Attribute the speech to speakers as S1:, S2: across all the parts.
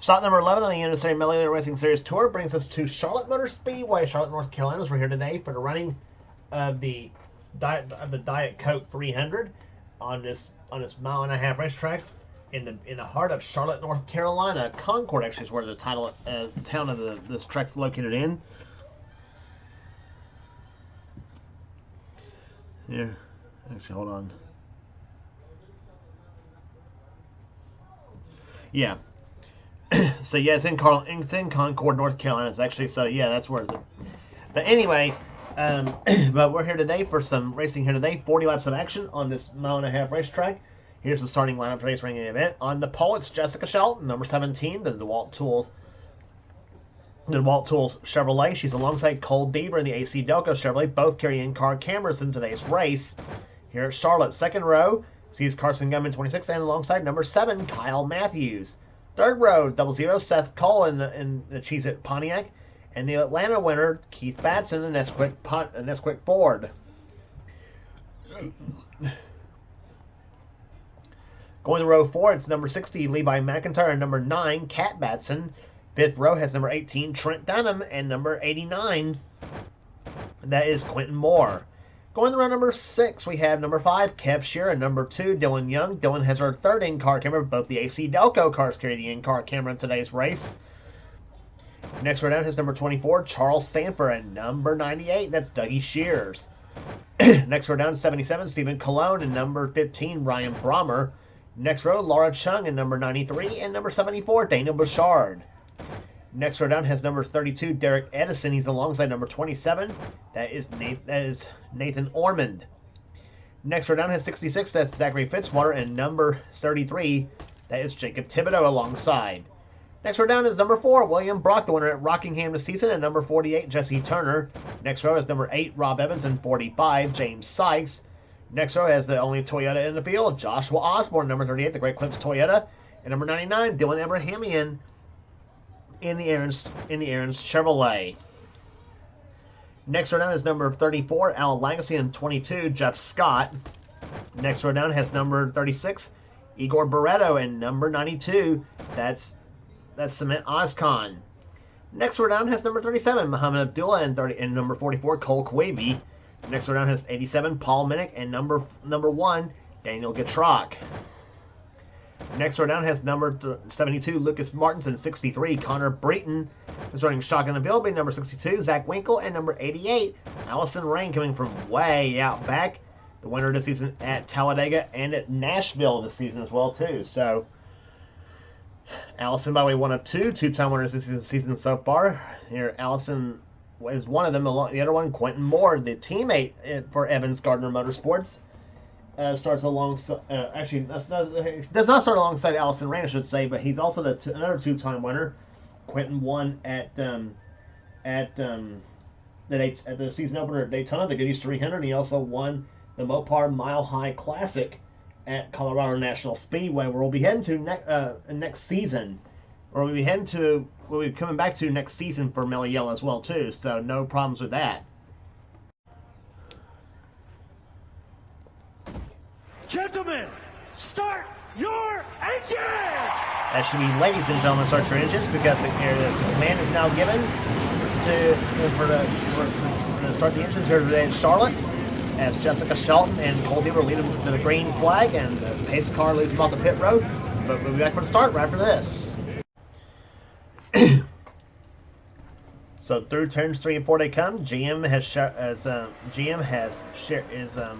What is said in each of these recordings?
S1: Stop number 11 on the NNSCRA Mello Racing Series Tour brings us to Charlotte Motor Speedway, Charlotte, North Carolina. We're here today for the running of the Diet Coke 300 on this mile-and-a-half racetrack in the heart of Charlotte, North Carolina. Concord actually is where the town of this track's located in. Here, actually, hold on. Yeah. So yeah, it's in Concord, North Carolina. It's actually, so yeah, that's where it's at. But anyway, but we're here today for some racing here today. 40 laps of action on this mile-and-a-half racetrack. Here's the starting lineup for today's ringing event. On the pole, it's Jessica Shelton, number 17, the DeWalt Tools Chevrolet. She's alongside Cole Deaver in the AC Delco Chevrolet. Both carry in-car cameras in today's race. Here at Charlotte, second row sees Carson Gumman 26 and alongside number 7, Kyle Matthews. Third row, 00, Seth Cole in the Cheez-It Pontiac. And the Atlanta winner, Keith Batson in Nesquik Ford. Going to row 4, it's number 60, Levi McIntyre, and number 9, Kat Batson. Fifth row has number 18, Trent Dunham, and number 89, that is Quentin Moore. Going to row number 6, we have number 5, Kev Shearer, and number 2, Dylan Young. Dylan has her third in-car camera. Both the AC Delco cars carry the in-car camera in today's race. Next row down has number 24, Charles Sanford, and number 98, that's Dougie Shears. Next row down, 77, Stephen Colon, and number 15, Ryan Brommer. Next row, Laura Chung, and number 93, and number 74, Dana Bouchard. Next row down has number 32, Derek Edison. He's alongside number 27. That is Nathan Ormond. Next row down has 66. That's Zachary Fitzwater. And number 33, that is Jacob Thibodeau alongside. Next row down is number 4, William Brock, the winner at Rockingham this season. And number 48, Jesse Turner. Next row is number 8, Rob Evans. And 45, James Sykes. Next row has the only Toyota in the field, Joshua Osborne. Number 38, the Great Clips Toyota. And number 99, Dylan Abrahamian in the Aaron's Chevrolet. Next row down is number 34, Al Lagasse, and 22, Jeff Scott. Next row down has number 36, Igor Barreto, and number 92, that's Cement Ozcon. Next row down has number 37, Muhammad Abdullah, and number 44, Cole Quavey. Next row down has 87, Paul Minnick, and number 1, Daniel Getrock. Next row down has number 72, Lucas Martins, and 63, Connor Breton. Is running shotgun availability. Number 62, Zach Winkle, and number 88, Allison Rain, coming from way out back. The winner this season at Talladega and at Nashville this season as well, too. So, Allison, by the way, one of two-time winners this season so far. Here, Allison is one of them. The other one, Quentin Moore, the teammate for Evans Gardner Motorsports. Starts alongside, actually, does not start alongside Allison Rain, I should say, but he's also another two-time winner. Quentin won at the season opener at Daytona, the Goodies 300, and he also won the Mopar Mile High Classic at Colorado National Speedway, where we'll be heading to next season, or we'll be coming back to next season for Mello Yello as well, too, so no problems with that.
S2: Gentlemen, start your engine!
S1: That should be, ladies and gentlemen, start your engines, because the command is now given to start the engines here today in Charlotte, as Jessica Shelton and Cole Deaver lead them to the green flag, and the pace car leads them off the pit road. But we'll be back for the start right after this. So through turns 3 and 4 they come. GM is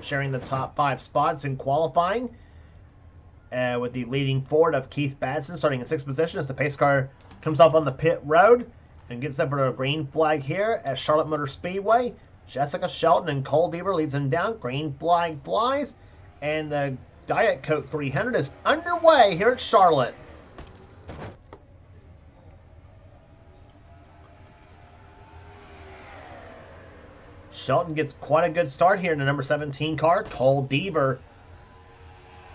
S1: sharing the top 5 spots in qualifying, with the leading Ford of Keith Batson starting in 6th position as the pace car comes off on the pit road and gets up for a green flag here at Charlotte Motor Speedway. Jessica Shelton and Cole Deaver leads them down. Green flag flies, and the Diet Coke 300 is underway here at Charlotte. Shelton gets quite a good start here in the number 17 car. Cole Deaver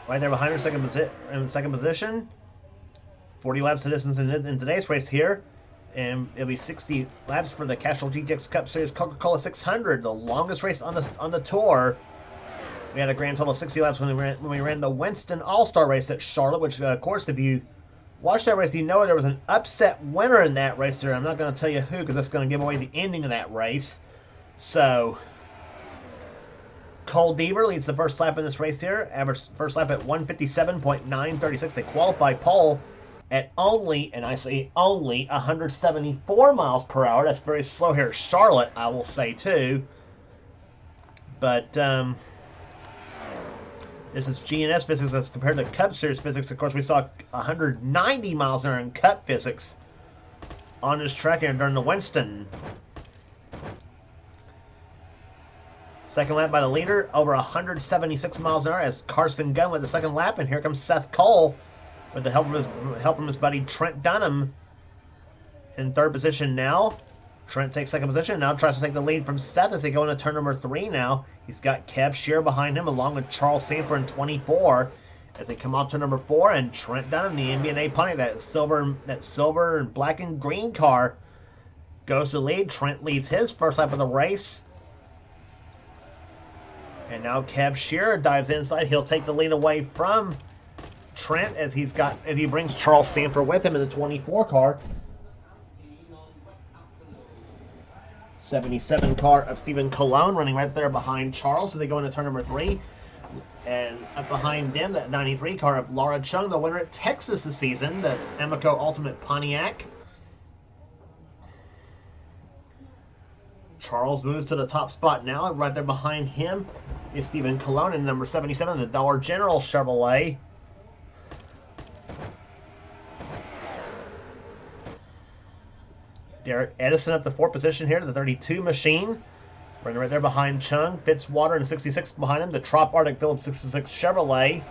S1: right there behind her, in second position. 40 laps of distance in today's race here. And it'll be 60 laps for the Castrol GTX Cup Series Coca-Cola 600, the longest race on the tour. We had a grand total of 60 laps when we ran the Winston All-Star race at Charlotte, which, of course, if you watched that race, you know there was an upset winner in that race there. I'm not going to tell you who because that's going to give away the ending of that race. So, Cole Deaver leads the first lap in this race here. Average first lap at 157.936. They qualify pole at only, and I say only, 174 miles per hour. That's very slow here at Charlotte, I will say, too. But, this is GNS physics as compared to Cup Series physics. Of course, we saw 190 miles an hour in Cup physics on this track here during the Winston. Second lap by the leader, over 176 miles an hour as Carson Gunn with the second lap. And here comes Seth Cole with the help from his buddy Trent Dunham in third position now. Trent takes second position, now tries to take the lead from Seth as they go into turn number 3 now. He's got Kev Shear behind him along with Charles Sanford in 24 as they come out to number 4, and Trent Dunham, the NBA Pontiac, that silver and black and green car, goes to lead. Trent leads his first lap of the race. And now Kev Shear dives inside. He'll take the lead away from Trent as he brings Charles Sanford with him in the 24 car. 77 car of Stephen Colon running right there behind Charles as they go into turn number 3. And up behind them, that 93 car of Laura Chung, the winner at Texas this season, the Amoco Ultimate Pontiac. Charles moves to the top spot now. Right there behind him is Stephen Colon in number 77, the Dollar General Chevrolet. Derek Edison up the 4th position here to the 32 machine. Running right there behind Chung. Fitzwater in 66 behind him. The Trop Arctic Phillips 66 Chevrolet.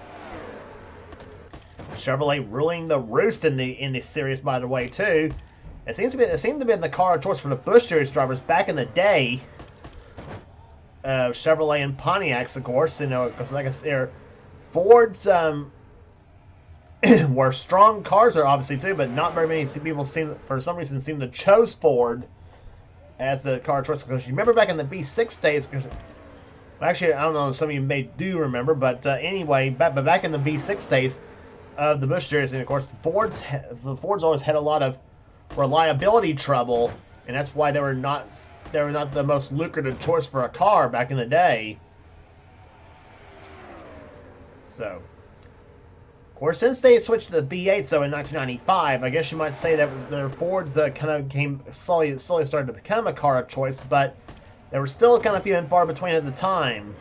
S1: Chevrolet ruling the roost in the series, by the way, too. It seemed to be in the car of choice for the Busch Series drivers back in the day. Chevrolet and Pontiacs, of course. You know, because like I said, Ford's were strong cars there, obviously, too, but not very many people for some reason, seem to chose Ford as the car of choice. Because you remember back in the B6 days, actually, I don't know, some of you may do remember, but anyway, back in the B6 days of the Busch Series, and of course, the Fords always had a lot of reliability trouble, and that's why they were not the most lucrative choice for a car back in the day. So, of course, since they switched to the B8, so in 1995, I guess you might say that the Fords kind of slowly started to become a car of choice, but they were still kind of few and far between at the time.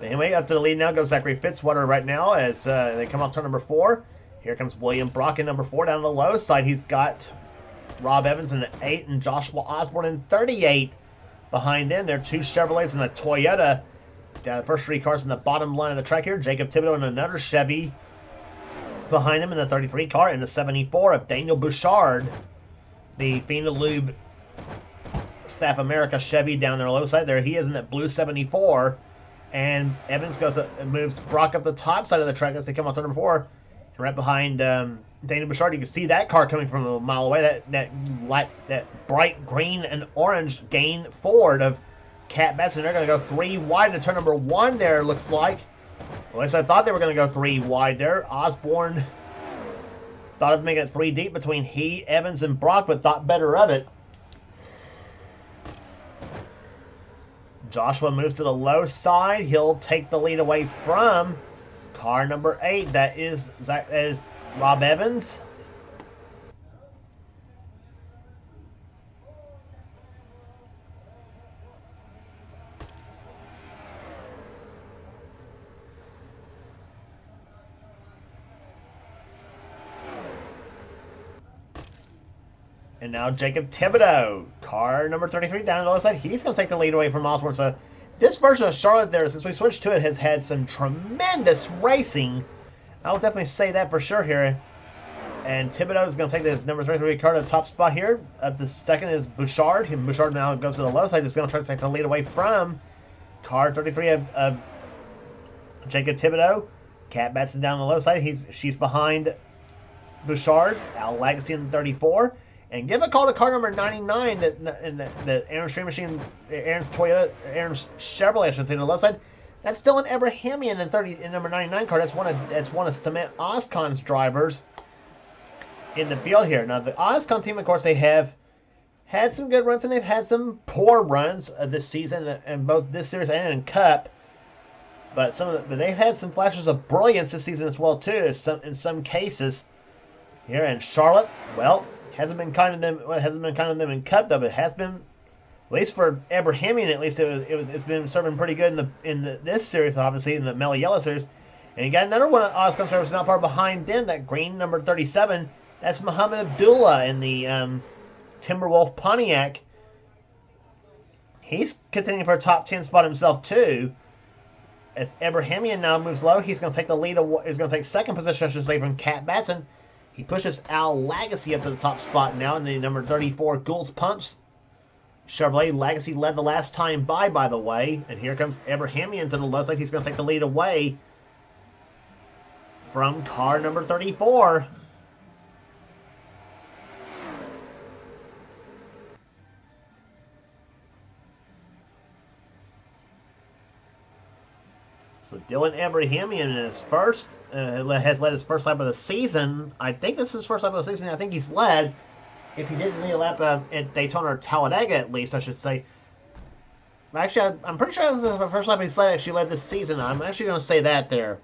S1: Anyway, up to the lead now goes Zachary Fitzwater right now as they come off turn number 4. Here comes William Brock in number 4 down the low side. He's got Rob Evans in the 8 and Joshua Osborne in 38 behind them. There are 2 Chevrolets and a Toyota. The first 3 cars in the bottom line of the track here. Jacob Thibodeau in another Chevy behind him in the 33 car, and the 74 of Daniel Bouchard, the Phenolube Staff America Chevy down their low side. There he is in that blue 74. And Evans moves Brock up the top side of the track as they come on turn number 4. And right behind Daniel Bouchard, you can see that car coming from a mile away. That bright green and orange Gain Ford of Cat Benson. They're going to go 3 wide in turn number 1 there, looks like. Well, at least I thought they were going to go 3 wide there. Osborne thought of making it 3 deep between he, Evans, and Brock, but thought better of it. Joshua moves to the low side. He'll take the lead away from car number 8. That is Rob Evans. And now Jacob Thibodeau, car number 33 down the low side. He's going to take the lead away from Osborne. So this version of Charlotte there, since we switched to it, has had some tremendous racing. I'll definitely say that for sure here. And Thibodeau is going to take this number 33 car to the top spot here. Up to second is Bouchard. Bouchard now goes to the low side. He's going to try to take the lead away from car 33 of Jacob Thibodeau. Kat Batson down the low side. She's behind Bouchard. Al Legacy in the 34. And give a call to car number 99, the Aaron's Stream Machine, Aaron's Chevrolet, I should say, on the left side. That's Dylan Abrahamian in number 99 car. That's one of Cement Oscon's drivers in the field here. Now the Oscon team, of course, they have had some good runs and they've had some poor runs this season in both this series and in Cup. But they've had some flashes of brilliance this season as well too. In some cases, here in Charlotte, well, hasn't been kind of them. Hasn't been kind of them in Cup though, but it has been, at least for Abrahamian, at least it's been serving pretty good in this series, obviously in the Mello Yello series. And you got another one of Oscar service not far behind them, that green number 37. That's Muhammad Abdullah in the Timberwolf Pontiac. He's contending for a top 10 spot himself too. As Abrahamian now moves low, he's going to take the lead. He's going to take second position, I should say, from Cat Batson. He pushes Al Lagacy up to the top spot now in the number 34 Gould's Pumps. Chevrolet Legacy led the last time by the way. And here comes Abrahamian to the left side. He's going to take the lead away from car number 34. So Dylan Abrahamian in his first has led his first lap of the season. I think this is his first lap of the season. I think he's led. If he didn't lead a lap at Daytona or Talladega, at least I should say. Actually, I'm pretty sure this is the first lap he's actually led this season. I'm actually going to say that there.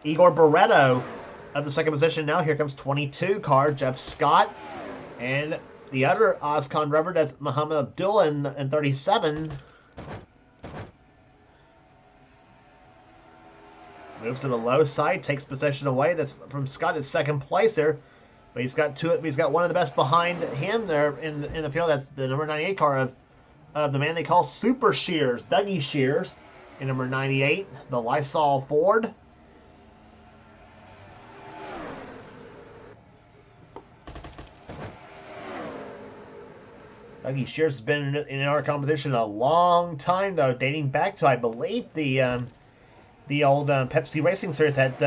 S1: Igor Barreto of the second position now. Here comes 22 car Jeff Scott, and the other Oscon driver, that's Muhammad Abdullah in 37. Moves to the low side, takes possession away. That's from Scott at second place there. But he's got one of the best behind him there in the field. That's the number 98 car of the man they call Super Shears, Dougie Shears, in number 98, the Lysol Ford. Dougie Shears has been in our competition a long time though, dating back to, I believe, the old Pepsi Racing Series had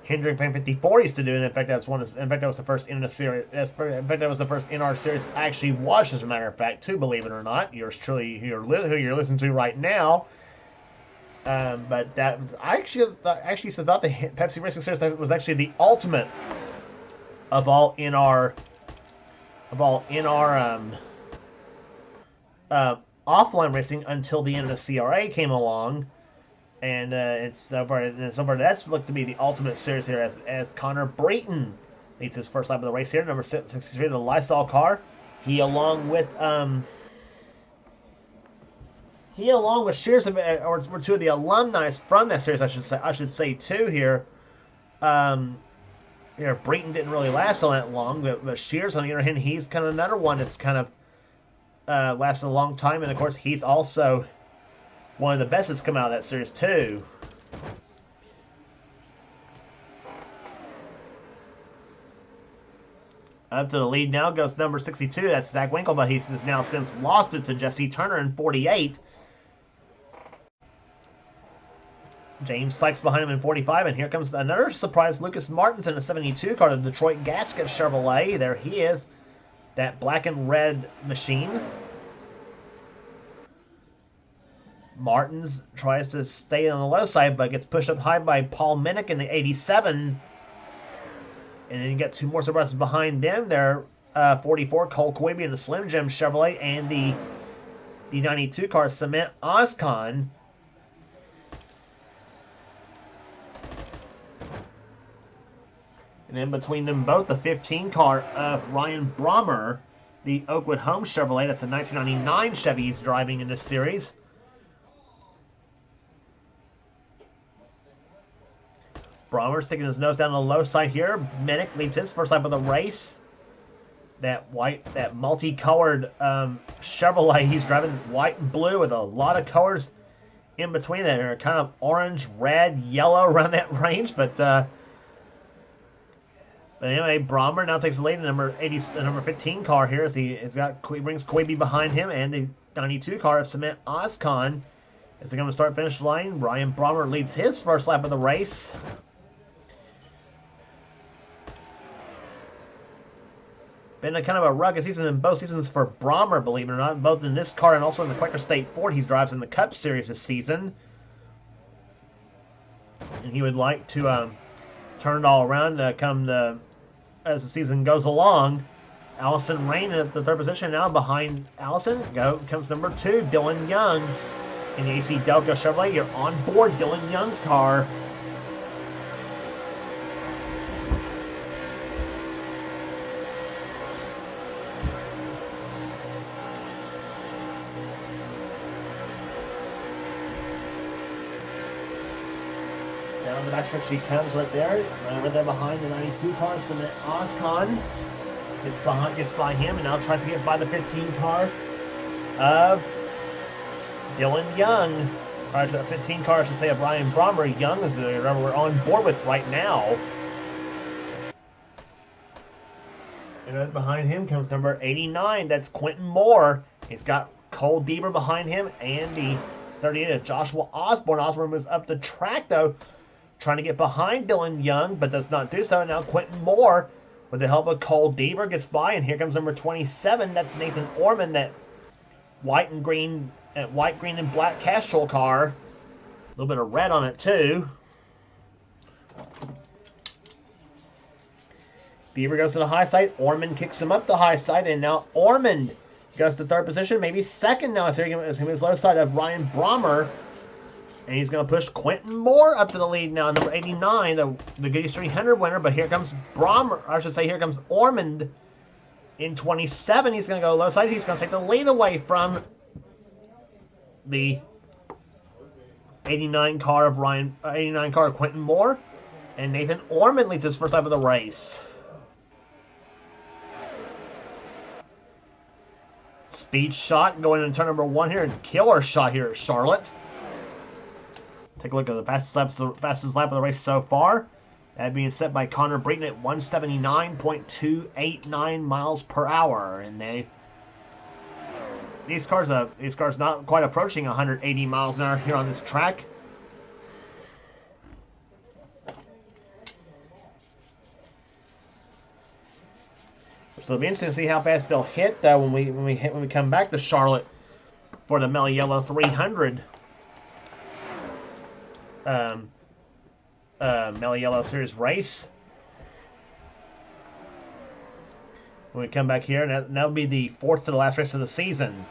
S1: Hendrick Fan 54 used to do, and in fact that was the first in the series. In fact, that was the first in our series I actually watched, as a matter of fact, too. Believe it or not, yours truly, who you're listening to right now. But that was, I actually thought the Pepsi Racing Series was actually the ultimate of all in our offline racing until the NNSCRA came along. And so far that's looked to be the ultimate series here as Connor Brayton leads his first lap of the race here, number 63, the Lysol car. He along with Shears were two of the alumni from that series. I should say too here. Brayton didn't really last all that long, but Shears, on the other hand, he's kind of another one that's kind of lasted a long time, and of course he's also one of the best that's come out of that series too. Up to the lead now goes number 62. That's Zach Winkle, but he's now since lost it to Jesse Turner in 48. James Sykes behind him in 45, and here comes another surprise, Lucas Martins in a 72 car, the Detroit Gasket Chevrolet. There he is, that black and red machine. Martins tries to stay on the low side, but gets pushed up high by Paul Minnick in the 87. And then you got two more surprises behind them there. 44, Cole Quaby in the Slim Jim Chevrolet, and the 92 car, Cement Oscon. And in between them both, the 15 car of Ryan Brommer, the Oakwood Home Chevrolet. That's a 1999 Chevy he's driving in this series. Brommer sticking his nose down on the low side here. Minnick leads his first lap of the race. That multicolored Chevrolet he's driving, white and blue with a lot of colors in between that are kind of orange, red, yellow around that range. But anyway, Brommer now takes the lead in number 15 car here as he brings Quaby behind him, and the 92 car of Cement Oscon. As they come to start-finish line, Ryan Brommer leads his first lap of the race. Been a kind of a rugged season in both seasons for Brommer, believe it or not, both in this car and also in the Quaker State Ford he drives in the Cup Series this season. And he would like to turn it all around as the season goes along. Allison Rain at the third position now. Behind Allison comes number 2, Dylan Young. In the AC Delco Chevrolet, you're on board Dylan Young's car. Down the back stretch she comes right there behind the 92 car, Cement Oscon. Gets by him and now tries to get by the 15 car of Dylan Young. Prior to the 15 car, I should say, of Ryan Brommer. Young is the driver we're on board with right now. And then behind him comes number 89. That's Quentin Moore. He's got Cole Deaver behind him and the 38 of Joshua Osborne. Osborne moves up the track, though, trying to get behind Dylan Young, but does not do so. Now Quentin Moore, with the help of Cole Deaver, gets by, and here comes number 27. That's Nathan Orman, that white, green, and black Castrol car. A little bit of red on it, too. Deaver goes to the high side. Orman kicks him up the high side, and now Orman goes to third position, maybe second now as he moves low side of Ryan Brommer. And he's going to push Quentin Moore up to the lead now, number 89, the Goodies 300 winner. But here comes Brommer, I should say, here comes Ormond in 27. He's going to go low side. He's going to take the lead away from the 89 car of Quentin Moore. And Nathan Ormond leads his first lap of the race. Speed shot going into turn number 1 here, and killer shot here at Charlotte. Take a look at the fastest lap of the race so far. That being set by Connor Breton at 179.289 miles per hour. And these cars not quite approaching 180 miles an hour here on this track. So it'll be interesting to see how fast they'll hit when we come back to Charlotte for the Mello Yello 300. Mello Yello Series race. When we come back here, that'll be the 4th to the last race of the season.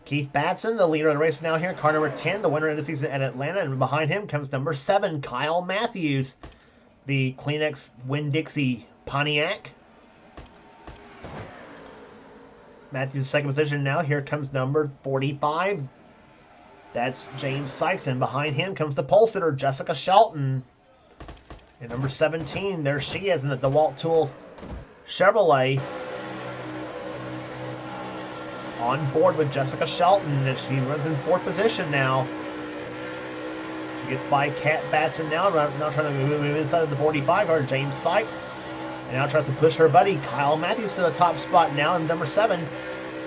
S1: Keith Batson, the leader of the race now here, car number 10, the winner of the season at Atlanta, and behind him comes number 7, Kyle Matthews, the Kleenex Winn-Dixie Pontiac. Matthews' second position now. Here comes number 45. That's James Sykes, and behind him comes the pole sitter, Jessica Shelton. And number 17, there she is in the DeWalt Tools Chevrolet. On board with Jessica Shelton, and she runs in 4th position now. She gets by Kat Batson now trying to move inside of the 45 car, James Sykes. And now tries to push her buddy, Kyle Matthews, to the top spot now in number 7.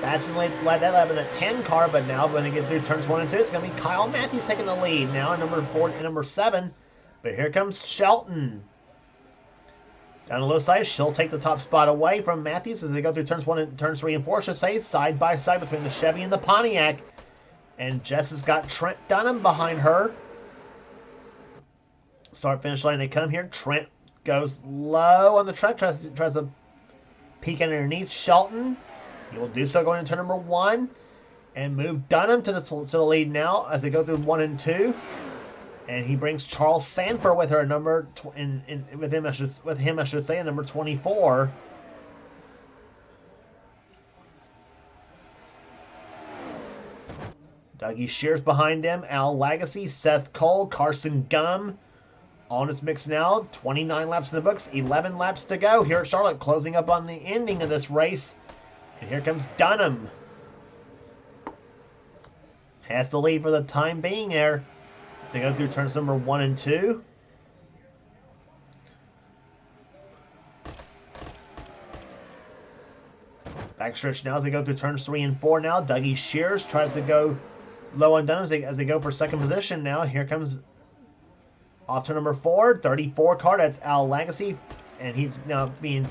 S1: Batson led that lap in the 10 car, but now when they get through turns 1 and 2, it's going to be Kyle Matthews taking the lead now in number 4 and number 7. But here comes Shelton. Down the low side, she'll take the top spot away from Matthews as they go through turns 3 and 4, I should say, side by side between the Chevy and the Pontiac. And Jess has got Trent Dunham behind her. Start-finish line, they come here. Trent goes low on the track, tries to peek underneath Shelton. He will do so going into turn number 1 and move Dunham to the lead now as they go through 1 and 2. And he brings Charles Sanford with her, with him I should say, number 24. Dougie Shears behind them, Al Lagacy, Seth Cole, Carson Gum. On its mix now, 29 laps in the books, 11 laps to go here at Charlotte, closing up on the ending of this race. And here comes Dunham. Has to lead for the time being there. So they go through turns number 1 and 2. Backstretch now as they go through turns 3 and 4 now. Dougie Shears tries to go low on Dunham as they go for second position now. Here comes off turn number 4, 34 car. That's Al Lagacy. And he's now being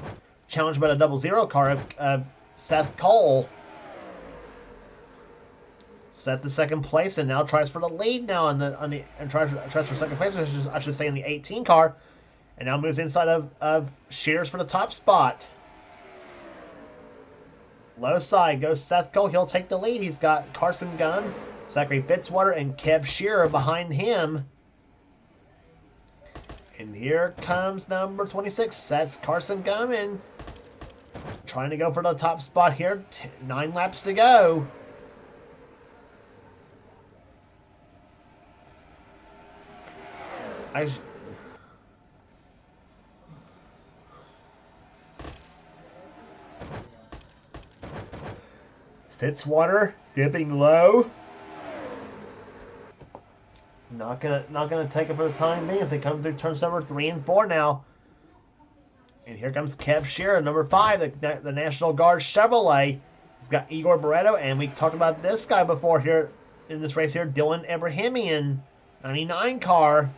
S1: challenged by the 00 car of Seth Cole. Seth the second place and now tries for the lead now and tries for second place, I should say, in the 18 car, and now moves inside of Shears for the top spot. Low side goes Seth Cole. He'll take the lead. He's got Carson Gunn, Zachary Fitzwater, and Kev Shearer behind him. And here comes number 26. That's Carson Gunn, and trying to go for the top spot here. 9 laps to go. Fitzwater dipping low. Not gonna take it for the time being as they come through turns number 3 and 4 now. And here comes Kev Shearer, number 5, the National Guard Chevrolet. He's got Igor Barreto, and we talked about this guy before here in this race here, Dylan Abrahamian, 99 car.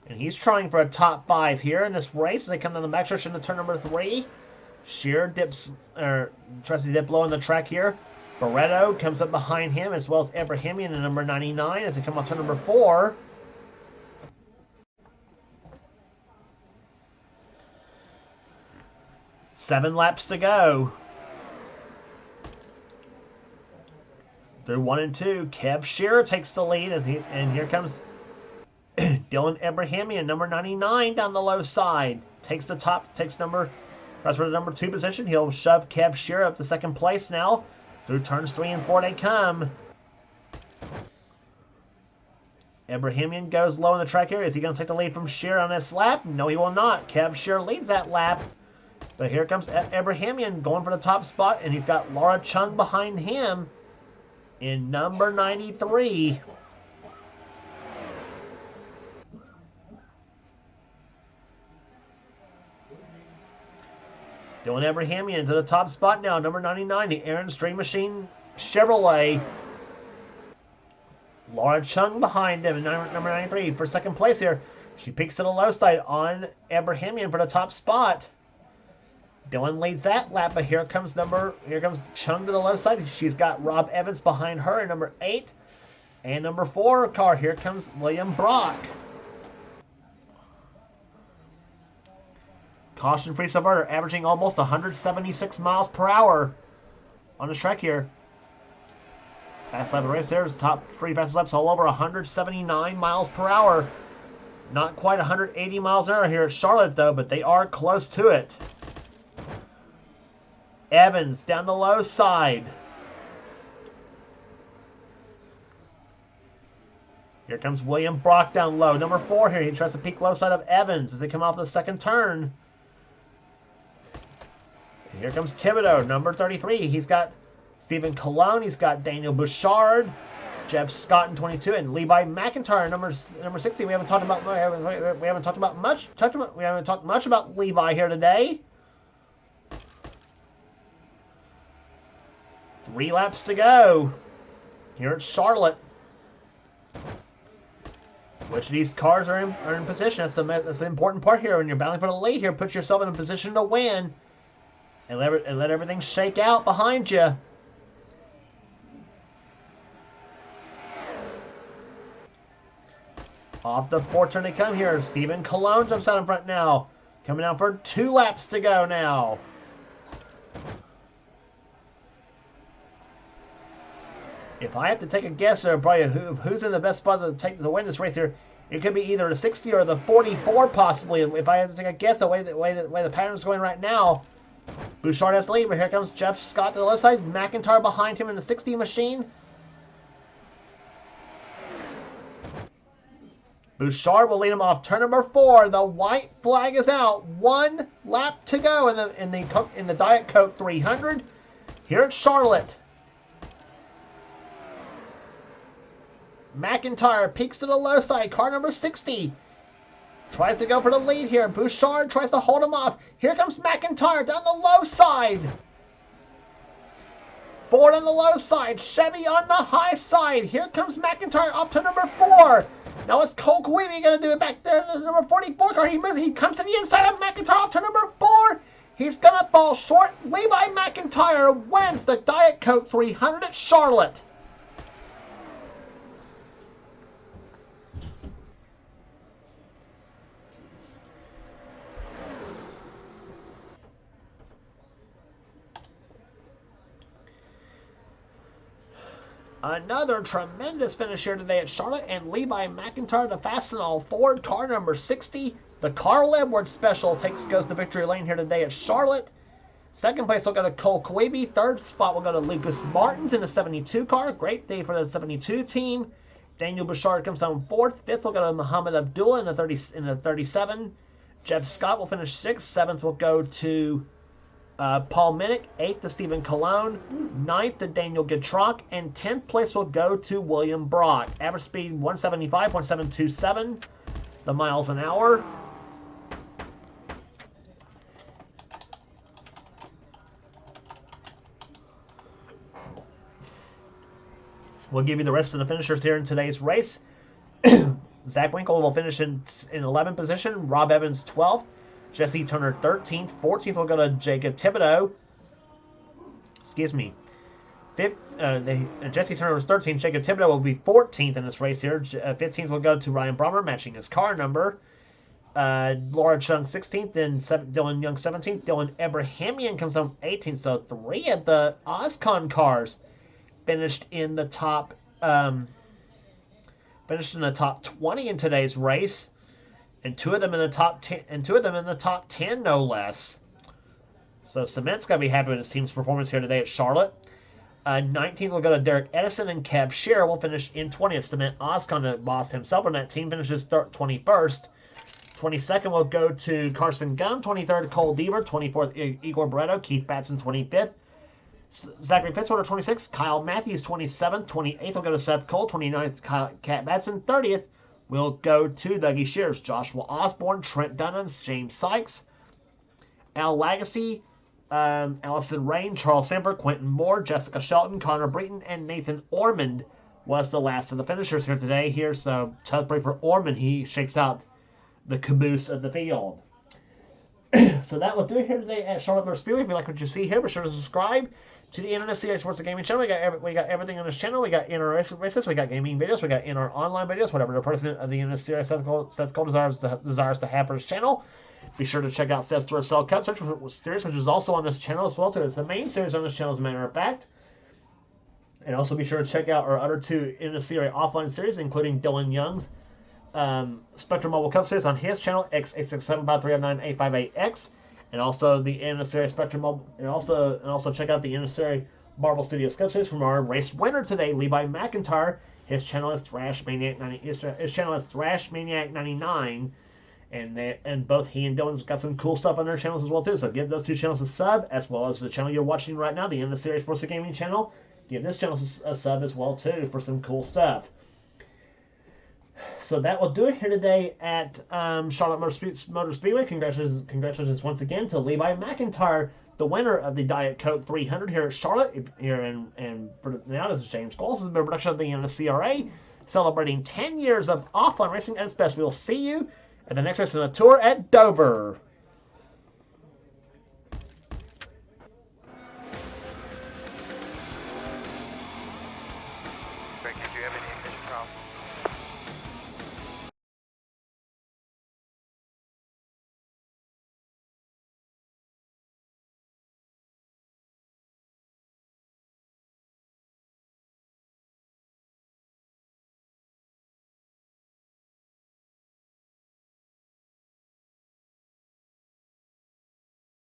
S1: And he's trying for a top 5 here in this race as they come down the backstretch into turn number 3. Shearer tries to dip low on the track here. Barreto comes up behind him, as well as Abrahamian in number 99 as they come off turn number 4. Seven laps to go. Through 1 and 2, Kev Shearer takes the lead and here comes Dylan Abrahamian, number 99, down the low side. Tries for the number 2 position. He'll shove Kev Shearer up to second place now. Through turns 3 and 4 they come. Abrahamian goes low in the track area. Is he going to take the lead from Shearer on this lap? No, he will not. Kev Shearer leads that lap. But here comes Abrahamian going for the top spot, and he's got Laura Chung behind him in number 93. Dylan Abrahamian to the top spot now, number 99, the Aaron Stream Machine Chevrolet. Laura Chung behind him in number 93 for second place here. She peeks to the low side on Abrahamian for the top spot. Dylan leads that lap, but here comes Chung to the low side. She's got Rob Evans behind her in number 8. And number 4 car, here comes William Brock. Caution-free subverter, averaging almost 176 miles per hour on the track here. Fast lap of the race there is the top 3 fastest laps, all over 179 miles per hour. Not quite 180 miles an hour here at Charlotte, though, but they are close to it. Evans down the low side. Here comes William Brock down low. Number 4 here. He tries to peek low side of Evans as they come off the second turn. And here comes Thibodeau, number 33. He's got Stephen Colon. He's got Daniel Bouchard, Jeff Scott in 22, and Levi McIntyre, number 60. We haven't talked much about Levi here today. 3 laps to go here at Charlotte. Which of these cars are in position? That's the important part here. When you're battling for the lead here, put yourself in a position to win. And let everything shake out behind you. Off the 4th turn they come here. Stephen Colon jumps out in front now. Coming out for 2 laps to go now. If I have to take a guess or probably who's in the best spot to win this race here, it could be either the 60 or the 44 possibly. If I have to take a guess, the way the pattern's going right now, Bouchard has the lead, but here comes Jeff Scott to the left side. McIntyre behind him in the 60 machine. Bouchard will lead him off turn number 4. The white flag is out. 1 lap to go in the Diet Coke 300 here at Charlotte. McIntyre peeks to the low side. Car number 60 tries to go for the lead here. Bouchard tries to hold him off. Here comes McIntyre down the low side. Ford on the low side. Chevy on the high side. Here comes McIntyre up to number 4. Now it's Cole Queevy going to do it back there. The number 44 car. He comes to the inside of McIntyre off to number 4. He's going to fall short. Levi McIntyre wins the Diet Coke 300 at Charlotte. Another tremendous finish here today at Charlotte, and Levi McIntyre, the Fastenal Ford car number 60. The Carl Edwards special goes to victory lane here today at Charlotte. Second place will go to Cole Queevy. Third spot will go to Lucas Martins in the 72 car. Great day for the 72 team. Daniel Bouchard comes home fourth. Fifth will go to Muhammad Abdullah in the 37. Jeff Scott will finish sixth. Seventh will go to Paul Minnick. 8th to Stephen Colon. 9th to Daniel Gitrock. And 10th place will go to William Brock. Average speed 175.727 the miles an hour. We'll give you the rest of the finishers here in today's race. Zach Winkle will finish in 11th position. Rob Evans 12th. Jesse Turner 13th. 14th will go to Jacob Thibodeau. Excuse me. Jesse Turner was 13th. Jacob Thibodeau will be 14th in this race here. 15th will go to Ryan Brommer, matching his car number. Laura Chung 16th. Then Dylan Young 17th. Dylan Abrahamian comes home 18th. So 3 of the OzCon cars finished in the top 20 in today's race, and 2 of them in the top 10, and 2 of them in the top 10, no less. So Cement's got to be happy with his team's performance here today at Charlotte. 19th will go to Derek Edison, and Cab Shearer will finish in 20th. Cement OzCon, the boss himself on that team, finishes 21st. 22nd will go to Carson Gum. 23rd, Cole Deaver. 24th, Igor Barreto. Keith Batson, 25th. Zachary Fitzwater, 26th. Kyle Matthews, 27th. 28th will go to Seth Cole. 29th, Cat Batson. 30th will go to Dougie Shears. Joshua Osborne, Trent Dunham, James Sykes, Al Lagacy, Allison Rain, Charles Sanford, Quentin Moore, Jessica Shelton, Connor Breton, and Nathan Ormond was the last of the finishers here today. So tough break for Ormond. He shakes out the caboose of the field. So that will do it here today at Charlotte Motor Speedway. If you like what you see here, be sure to subscribe to the NNSCRA Sports and Gaming channel. We got everything on this channel. We got in our races, we got gaming videos, we got in our online videos, whatever the president of the NNSCRA Seth Cole desires to have for his channel. Be sure to check out Seth's Duracell Cup series, which is also on this channel as well too. It's the main series on this channel, as a matter of fact. And also be sure to check out our other 2 NNSCRA offline series, including Dylan Young's Spectrum Mobile Cup series on his channel, X8675309858X, and also the NNSCRA Spectrum Mobile, and also check out the NNSCRA Marvel Studios Cup series from our race winner today, Levi McIntyre. His channel is Thrash Maniac 99, and both he and Dylan's got some cool stuff on their channels as well too. So give those 2 channels a sub, as well as the channel you're watching right now, the NNSCRA Sports and Gaming channel. Give this channel a sub as well too for some cool stuff. So that will do it here today at Charlotte Motor Speedway. Congratulations once again to Levi McIntyre, the winner of the Diet Coke 300 here at Charlotte. And now this is James Cole. This has been a production of the NNSCRA, celebrating 10 years of offline racing at its best. We will see you at the next race on the tour at Dover.